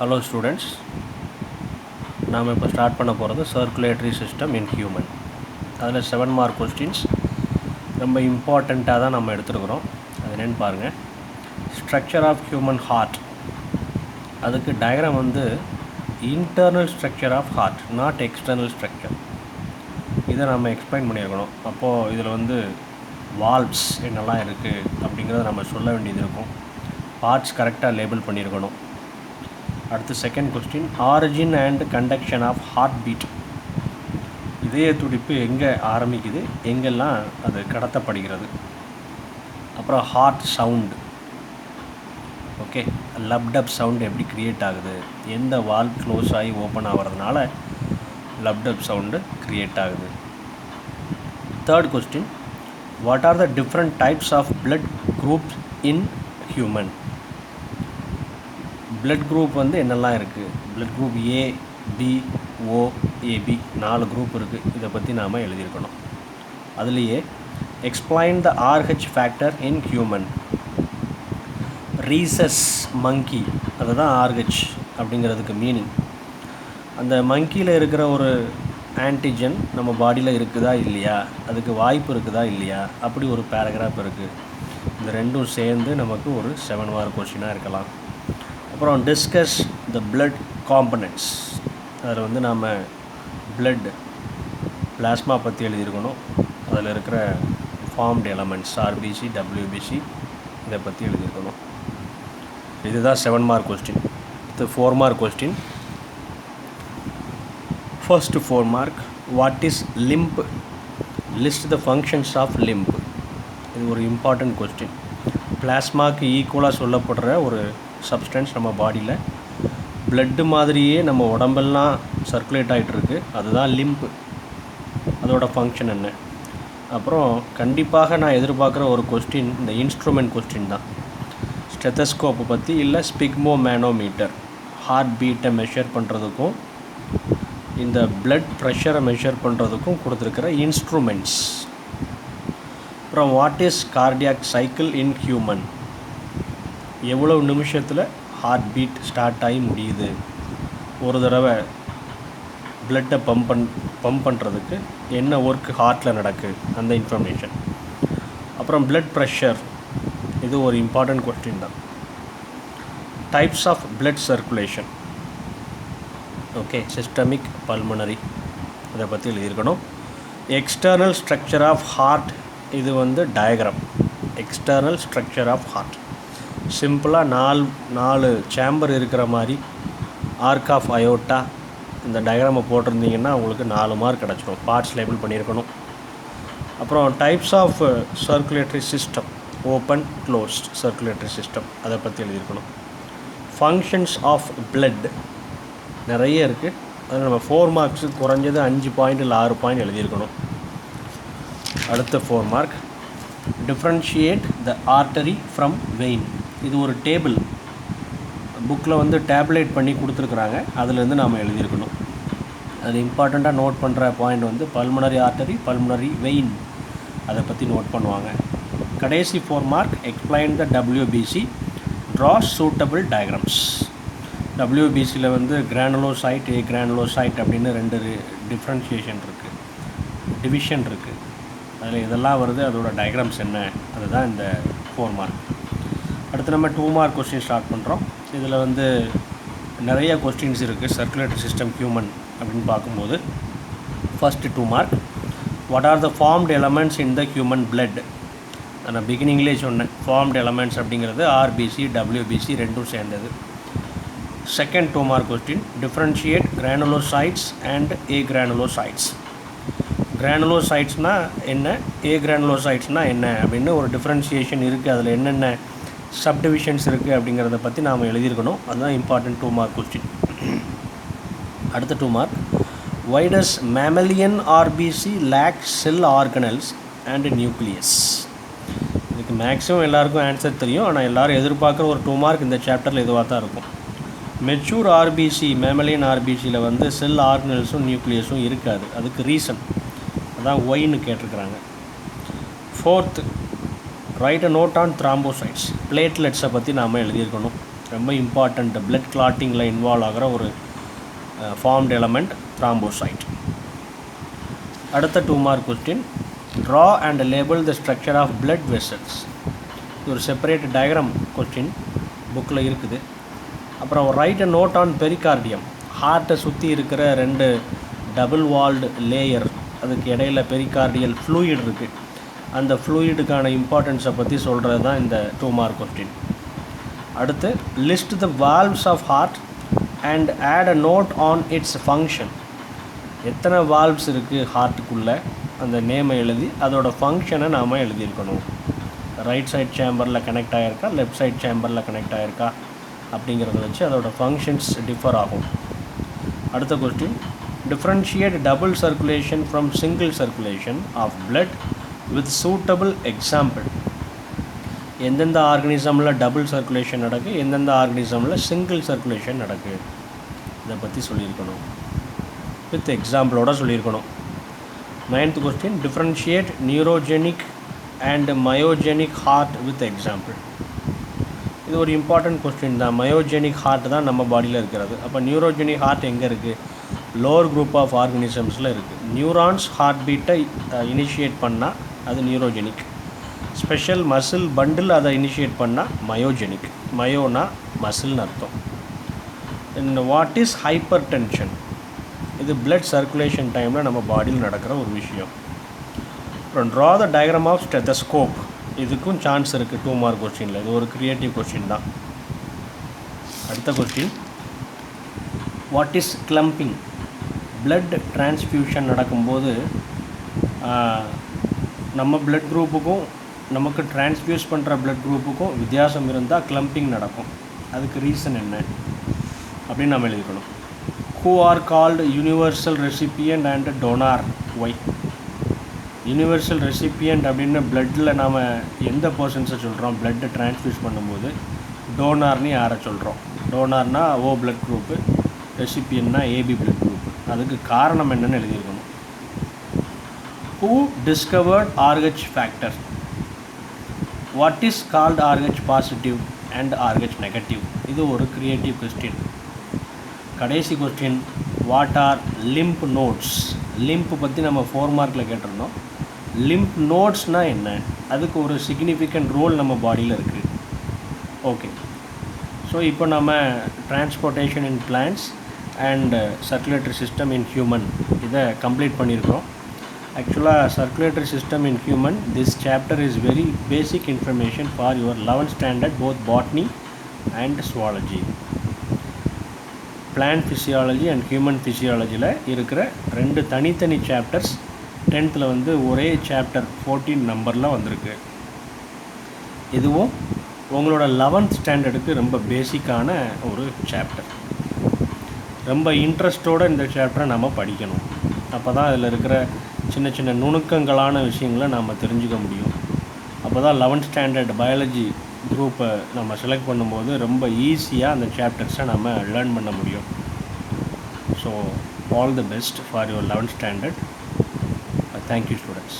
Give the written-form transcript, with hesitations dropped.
Hello students, நாம் இப்போ start பண்ண போகிறது சர்க்குலேட்டரி சிஸ்டம் இன் ஹியூமன். அதில் 7 மார்க் கொஸ்டின்ஸ் ரொம்ப இம்பார்ட்டண்ட்டாக தான் நம்ம எடுத்துருக்குறோம். அது என்னென்னு பாருங்கள். ஸ்ட்ரக்சர் ஆஃப் ஹியூமன் ஹார்ட், அதுக்கு டயக்ராம் வந்து internal structure of heart, not external structure. இதை நம்ம எக்ஸ்பிளைன் பண்ணியிருக்கணும். அப்போது இதில் வந்து வால்வ்ஸ் என்னெல்லாம் இருக்குது அப்படிங்கிறத நம்ம சொல்ல வேண்டியது இருக்கும். பார்ட்ஸ் கரெக்டாக லேபிள் பண்ணியிருக்கணும். அடுத்து second question, origin and conduction of heart beat. இதய துடிப்பு எங்கே ஆரம்பிக்குது, எங்கெல்லாம் அது கடத்தப்படுகிறது. அப்புறம் heart sound, okay, lub dub sound எப்படி க்ரியேட் ஆகுது, எந்த வால்வ் க்ளோஸ் ஆகி ஓப்பன் ஆகிறதுனால லப்டப் சவுண்டு க்ரியேட் ஆகுது. Third question, what are the different types of blood groups in human. Blood group வந்து என்னெல்லாம் இருக்குது, blood group A, B, O, AB 4 group இருக்குது. இதை பற்றி நாம் எழுதியிருக்கணும். அதுலேயே explain the Rh factor in human. Rhesus monkey, அதுதான் ஆர்ஹெச் அப்படிங்கிறதுக்கு மீனிங். அந்த மங்கியில் இருக்கிற ஒரு ஆன்டிஜன் நம்ம பாடியில் இருக்குதா இல்லையா, அதுக்கு வாய்ப்பு இருக்குதா இல்லையா, அப்படி ஒரு பேராகிராஃப் இருக்குது. இந்த ரெண்டும் சேர்ந்து நமக்கு ஒரு 7 மார்க் கொஸ்டினாக இருக்கலாம். அப்புறம் டிஸ்கஸ் த பிளட் காம்பனன்ட்ஸ். அதில் வந்து நாம் பிளட் பிளாஸ்மா பற்றி எழுதியிருக்கணும். அதில் இருக்கிற ஃபார்ம்டு எலமெண்ட்ஸ் ஆர்பிசி, டபிள்யூபிசி, இதை பற்றி எழுதியிருக்கணும். இதுதான் 7 மார்க் கொஸ்டின். இது 4 mark question. First 4 mark, what is limb, list the functions of limb. இது ஒரு இம்பார்ட்டண்ட் கொஸ்டின். பிளாஸ்மாவுக்கு ஈக்குவலாக சொல்லப்படுற ஒரு சப்ஸ்டன்ஸ் நம்ம பாடியில் பிளட்டு மாதிரியே நம்ம உடம்பெல்லாம் சர்க்குலேட் ஆகிட்டுருக்கு, அதுதான் லிம்ப். அதோட ஃபங்க்ஷன் என்ன. அப்புறம் கண்டிப்பாக நான் எதிர்பார்க்குற ஒரு கொஸ்டின் இந்த இன்ஸ்ட்ருமெண்ட் கொஸ்டின் தான். ஸ்டெத்தஸ்கோப்பை பற்றி, இல்லை ஸ்பிக்மோ மேனோமீட்டர், ஹார்ட் பீட்டை மெஷர் பண்ணுறதுக்கும் இந்த பிளட் ப்ரெஷரை மெஷர் பண்ணுறதுக்கும் கொடுத்துருக்கிற இன்ஸ்ட்ருமெண்ட்ஸ். அப்புறம் what is cardiac cycle in human. எவ்வளவு நிமிஷத்தில் ஹார்ட் பீட் ஸ்டார்ட் ஆகி முடியுது, ஒரு தடவை பிளட்டை பம்ப் பண்ணுறதுக்கு என்ன ஒர்க் ஹார்ட்டில் நடக்குது, அந்த இன்ஃபர்மேஷன். அப்புறம் பிளட் ப்ரெஷர், இது ஒரு இம்பார்ட்டண்ட் கொஸ்டின் தான். Types of blood circulation, okay, systemic, pulmonary, இதை பற்றி எழுதியிருக்கணும். எக்ஸ்டர்னல் ஸ்ட்ரக்சர் ஆஃப் ஹார்ட், இது வந்து diagram. External structure of heart சிம்பிளாக 4 சேம்பர் இருக்கிற மாதிரி ஆர்க் ஆஃப் அயோட்டா இந்த டயக்ராமை போட்டிருந்தீங்கன்னா உங்களுக்கு 4 மார்க் கிடச்சிடும். பார்ட்ஸ் லேபிள் பண்ணியிருக்கணும். அப்புறம் types of circulatory system, open, closed circulatory system, அதை பற்றி எழுதியிருக்கணும். ஃபங்க்ஷன்ஸ் ஆஃப் பிளட் நிறைய இருக்குது. அதில் நம்ம 4 மார்க்ஸு குறைஞ்சது 5 பாயிண்ட் இல்லை 6 பாயிண்ட் எழுதியிருக்கணும். அடுத்த 4 mark, differentiate the artery from vein. இது ஒரு டேபிள், புக்கில் வந்து டேப்லேட் பண்ணி கொடுத்துருக்குறாங்க, அதுலேருந்து நாம் எழுதியிருக்கணும். அது இம்பார்ட்டண்ட்டாக நோட் பண்ணுற பாயிண்ட் வந்து பல்மனரி ஆர்டரி, பல்மனரி வெயின், அதை பற்றி நோட் பண்ணுவாங்க. கடைசி 4 mark, explain the WBC, draw suitable diagrams. டபிள்யூபிசியில் வந்து கிரானுலோசைட், ஏ கிரானுலோசைட் அப்படின்னு 2 டிஃப்ரென்ஷியேஷன் இருக்குது, டிவிஷன் இருக்குது. அதில் இதெல்லாம் வருது, அதோட டயக்ராம்ஸ் என்ன, அதுதான் இந்த 4 மார்க். அடுத்து நம்ம 2 மார்க் கொஸ்டின் ஸ்டார்ட் பண்ணுறோம். இதில் வந்து நிறைய கொஸ்டின்ஸ் இருக்குது சர்க்குலேட்டரி சிஸ்டம் ஹியூமன் அப்படின்னு பார்க்கும்போது. First 2 mark, what are the formed elements in the human blood. நான் பிகினிங்லேயே சொன்னேன், ஃபார்ம்டு எலமெண்ட்ஸ் அப்படிங்கிறது ஆர்பிசி, டபிள்யூபிசி ரெண்டும் சேர்ந்தது. Second 2 mark question, differentiate granulocytes and agranulocytes. கிரானுலோசைட்ஸ்னால் என்ன, ஏ கிரானுலோசைட்ஸ்னால் என்ன அப்படின்னு ஒரு டிஃப்ரென்ஷியேஷன் இருக்குது, அதில் என்னென்ன சப்டிவிஷன்ஸ் இருக்குது அப்படிங்கிறத பற்றி நாம் எழுதியிருக்கணும். அதுதான் இம்பார்ட்டன்ட் 2 மார்க் கொஸ்டின். அடுத்த 2 mark, why does mammalian RBC lack cell organelles and nucleus. இதுக்கு மேக்ஸிமம் எல்லாருக்கும் ஆன்சர் தெரியும், ஆனால் எல்லோரும் எதிர்பார்க்குற ஒரு 2 மார்க் இந்த சாப்டரில் இதுவாக தான் இருக்கும். மெச்சூர் ஆர்பிசி, மேமலியன் ஆர்பிசியில் வந்து செல் ஆர்கனல்ஸும் நியூக்ளியஸும் இருக்காது, அதுக்கு ரீசன் அதான் ஒய்ன்னு கேட்டிருக்கிறாங்க. Fourth, write a note on thrombocytes, பிளேட்லெட்ஸை பற்றி நாம் எழுதியிருக்கணும். ரொம்ப இம்பார்ட்டண்ட் blood clottingல இன்வால்வ் ஆகிற ஒரு ஃபார்ம்டு எலமெண்ட் த்ராம்போசைட். அடுத்த 2 mark question, draw and label the structure of blood vessels. இது ஒரு செப்பரேட் டயக்ராம் கொஸ்டின் புக்கில் இருக்குது. அப்புறம் write a note on pericardium. ஹார்ட்டை சுற்றி இருக்கிற 2 டபுள் வால்டு லேயர், அதுக்கு இடையில் பெரிகார்டியல் ஃப்ளூயிட் இருக்குது. அந்த ஃப்ளூயிடுக்கான இம்பார்ட்டன்ஸை பற்றி சொல்கிறது தான் இந்த 2 மார்க் கொஸ்டின். அடுத்து list the valves of heart and add a note on its function. எத்தனை வால்வ்ஸ் இருக்குது ஹார்ட்டுக்குள்ளே, அந்த நேமை எழுதி அதோட ஃபங்க்ஷனை நாம் எழுதியிருக்கணும். ரைட் சைட் சேம்பரில் கனெக்ட் ஆகிருக்கா, லெஃப்ட் சைட் சேம்பரில் கனெக்ட் ஆகிருக்கா அப்படிங்கிறத வச்சு அதோட ஃபங்க்ஷன்ஸ் டிஃபர் ஆகும். அடுத்த question, differentiate double circulation from single circulation of blood with suitable example. எந்தெந்த ஆர்கனிசமில் டபுள் சர்க்குலேஷன் நடக்குது, எந்தெந்த ஆர்கனிசமில் சிங்கிள் சர்க்குலேஷன் நடக்குது, இதை பற்றி சொல்லியிருக்கணும். வித் எக்ஸாம்பிளோட சொல்லியிருக்கணும். 9th question, differentiate neurogenic and myogenic heart with example. இது ஒரு இம்பார்ட்டன்ட் கொஸ்டின் தான். மயோஜெனிக் ஹார்ட் தான் நம்ம பாடியில் இருக்கிறது. அப்போ நியூரோஜெனிக் ஹார்ட் எங்கே இருக்குது? லோவர் குரூப் ஆஃப் ஆர்கனிசம்ஸில் இருக்குது. நியூரான்ஸ் ஹார்ட் பீட்டை இனிஷியேட் பண்ணால் அது நியூரோஜெனிக். ஸ்பெஷல் மசில் பண்டில் அதை இனிஷியேட் பண்ணால் மயோஜெனிக். மயோனா மசில்னு அர்த்தம். And what is hypertension? இது பிளட் சர்க்குலேஷன் டைமில் நம்ம பாடியில் நடக்கிற ஒரு விஷயம். அப்புறம் draw the diagram of stethoscope. இதுக்கும் சான்ஸ் இருக்குது 2 மார்க் கொஸ்டினில். இது ஒரு க்ரியேட்டிவ் கொஸ்டின் தான். அடுத்த question, what is climbing? Blood transfusion நடக்கும்போது நம்ம பிளட் குரூப்புக்கும் நமக்கு டிரான்ஸ்ஃபியூஸ் பண்ணுற பிளட் குரூப்புக்கும் வித்தியாசம் இருந்தால் கிளம்பிங் நடக்கும். அதுக்கு ரீசன் என்ன அப்படின்னு நம்ம எழுதிக்கணும். Who are called universal recipient and donor? Why? Universal recipient அப்படின்னு பிளட்டில் நாம் எந்த பர்சன்ஸை சொல்கிறோம்? பிளட்டை டிரான்ஸ்ஃபியூஸ் பண்ணும்போது டோனார்னு யாரை சொல்கிறோம்? டோனார்னா ஓ பிளட் குரூப்பு, ரெசிபியன்னா ஏபி பிளட் குரூப்பு. அதுக்கு காரணம் என்னென்னு எழுதியிருக்கணும். Who discovered RH factor? What is called RH positive and RH negative? இது ஒரு க்ரியேட்டிவ் கொஸ்டின். கடைசி question, what are lymph nodes? Lymph பற்றி நம்ம 4 மார்க்கில் கேட்டிருந்தோம். லிம்ப் நோட்ஸ்னால் என்ன? அதுக்கு ஒரு சிக்னிஃபிகண்ட் ரோல் நம்ம பாடியில் இருக்குது. ஓகே, ஸோ இப்போ நம்ம transportation in plants and circulatory system in human இதை கம்ப்ளீட் பண்ணியிருக்கோம். ஆக்சுவலாக circulatory system in human, this chapter is very basic information for your 11th standard both botany and zoology. Plant physiology and human ஃபிசியாலஜியில் இருக்கிற 2 தனித்தனி chapters 10th வந்து ஒரே chapter 14 நம்பரில் வந்திருக்கு. இதுவும் உங்களோட 11th ஸ்டாண்டர்டுக்கு ரொம்ப பேசிக்கான ஒரு சாப்டர். ரொம்ப இன்ட்ரெஸ்ட்டோடு இந்த சாப்டரை நம்ம படிக்கணும். அப்போ தான் அதில் இருக்கிற சின்ன சின்ன நுணுக்கங்களான விஷயங்களை நாம் தெரிஞ்சுக்க முடியும். அப்போ தான் 11th ஸ்டாண்டர்ட் பயாலஜி குரூப்பை நம்ம செலக்ட் பண்ணும்போது ரொம்ப ஈஸியாக அந்த சாப்டர்ஸை நம்ம லேர்ன் பண்ண முடியும். So all the best for your 11th standard. Thank you, students.